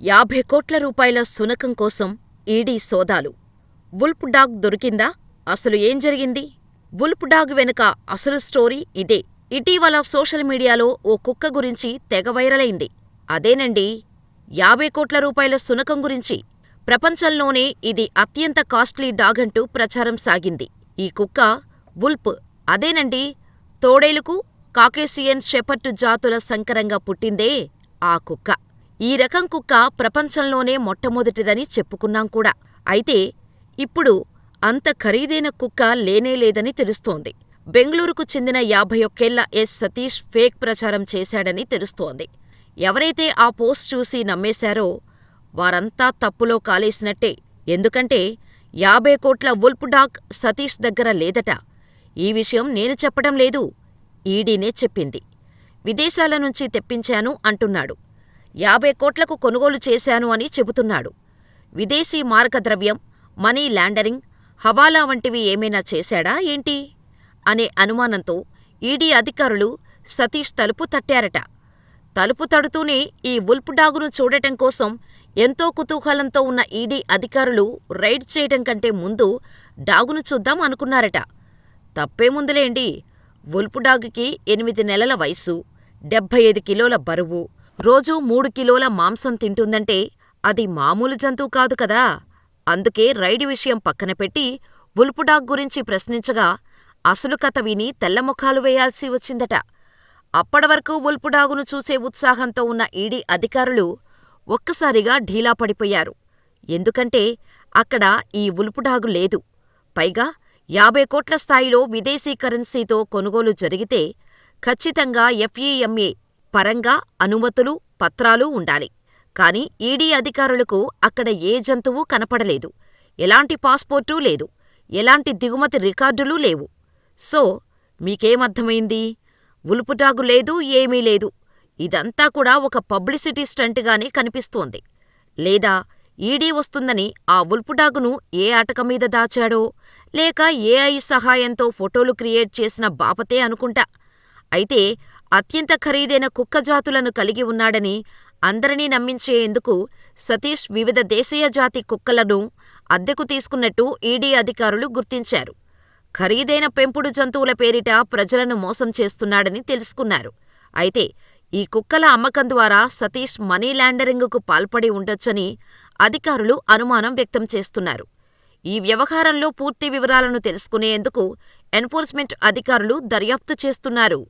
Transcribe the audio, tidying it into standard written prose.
50 కోట్ల రూపాయల సునకం కోసం ఈడీ సోదాలు. వుల్ఫ్ డాగ్ దొరికిందా? అసలు ఏం జరిగింది? వుల్ఫ్ డాగ్ వెనుక అసలు స్టోరీ ఇదే. ఇటీవల సోషల్ మీడియాలో ఓ కుక్క గురించి తెగ వైరలైంది. అదేనండి, 50 కోట్ల రూపాయల సునకం గురించి. ప్రపంచంలోనే ఇది అత్యంత కాస్ట్లీ డాగ్ అంటూ ప్రచారం సాగింది. ఈ కుక్క వుల్ఫ్. అదేనండి, తోడేలుకు, కాకేసియన్ షెపర్డ్ జాతుల సంకరంగా పుట్టిందే ఆ కుక్క. ఈ రకం కుక్క ప్రపంచంలోనే మొట్టమొదటిదని చెప్పుకున్నాం కూడా. అయితే ఇప్పుడు అంత ఖరీదైన కుక్క లేనేలేదని తెలుస్తోంది. బెంగళూరుకు చెందిన 51 ఏళ్ల ఎస్. సతీష్ ఫేక్ ప్రచారం చేశాడని తెలుస్తోంది. ఎవరైతే ఆ పోస్ట్ చూసి నమ్మేశారో వారంతా తప్పులో కాలేసినట్టే. ఎందుకంటే 50 కోట్ల వుల్ఫ్ డాగ్ సతీష్ దగ్గర లేదట. ఈ విషయం నేను చెప్పడం లేదు, ఈడీనే చెప్పింది. విదేశాల నుంచి తెప్పించాను అంటున్నాడు. 50 కోట్లకు కొనుగోలు చేశాను అని చెబుతున్నాడు. విదేశీ మారకద్రవ్యం, మనీ లాండరింగ్, హవాలా వంటివి ఏమైనా చేశాడా ఏంటి అనే అనుమానంతో ఈడీ అధికారులు సతీష్ తలుపు తట్టారట. తలుపు తడుతూనే ఈ వుల్ఫ్ డాగును చూడటం కోసం ఎంతో కుతూహలంతో ఉన్న ఈడీ అధికారులు రైడ్ చేయటం కంటే ముందు డాగును చూద్దాం అనుకున్నారట. తప్పేముందులేండి, వుల్ఫ్ డాగుకి 8 నెలల వయసు, 75 కిలోల బరువు, రోజూ 3 కిలోల మాంసం తింటుందంటే అది మామూలు జంతువు కాదు కదా. అందుకే రైడ్ విషయం పక్కన పెట్టి వుల్ఫ్ డాగ్ గురించి ప్రశ్నించగా అసలు కథ విని తెల్లముఖాలు వేయాల్సి వచ్చిందట. అప్పటివరకు వుల్ఫ్ డాగును చూసే ఉత్సాహంతో ఉన్న ఈడీ అధికారులు ఒక్కసారిగా ఢీలా పడిపోయారు. ఎందుకంటే అక్కడ ఈ వుల్ఫ్ డాగు లేదు. పైగా 50 కోట్ల స్థాయిలో విదేశీ కరెన్సీతో కొనుగోలు జరిగితే ఖచ్చితంగా ఎఫ్ఈఎంఏ పరంగా అనుమతులు, పత్రాలు ఉండాలి. కానీ ఈడీ అధికారులకు అక్కడ ఏ జంతువూ కనపడలేదు. ఎలాంటి పాస్పోర్టూ లేదు. ఎలాంటి దిగుమతి రికార్డులూ లేవు. సో మీకేమర్థమైంది? వుల్ఫ్ డాగు లేదు, ఏమీ లేదు. ఇదంతా కూడా ఒక పబ్లిసిటీ స్టంట్గానే కనిపిస్తోంది. లేదా ఈడీ వస్తుందని ఆ వుల్ఫ్ డాగును ఏ అటక మీద దాచాడో, లేక ఏఐ సహాయంతో ఫోటోలు క్రియేట్ చేసిన బాపతే అనుకుంటా. అయితే అత్యంత ఖరీదైన కుక్క జాతులను కలిగి ఉన్నాడని అందరినీ నమ్మించేందుకు సతీష్ వివిధ దేశీయ జాతి కుక్కలను అద్దెకు తీసుకున్నట్టు ఈడీ అధికారులు గుర్తించారు. ఖరీదైన పెంపుడు జంతువుల పేరిట ప్రజలను మోసం చేస్తున్నాడని తెలుసుకున్నారు. అయితే ఈ కుక్కల అమ్మకం ద్వారా సతీష్ మనీ లాండరింగుకు పాల్పడి ఉండొచ్చని అధికారులు అనుమానం వ్యక్తం చేస్తున్నారు. ఈ వ్యవహారంలో పూర్తి వివరాలను తెలుసుకునేందుకు ఎన్ఫోర్స్మెంట్ అధికారులు దర్యాప్తు చేస్తున్నారు.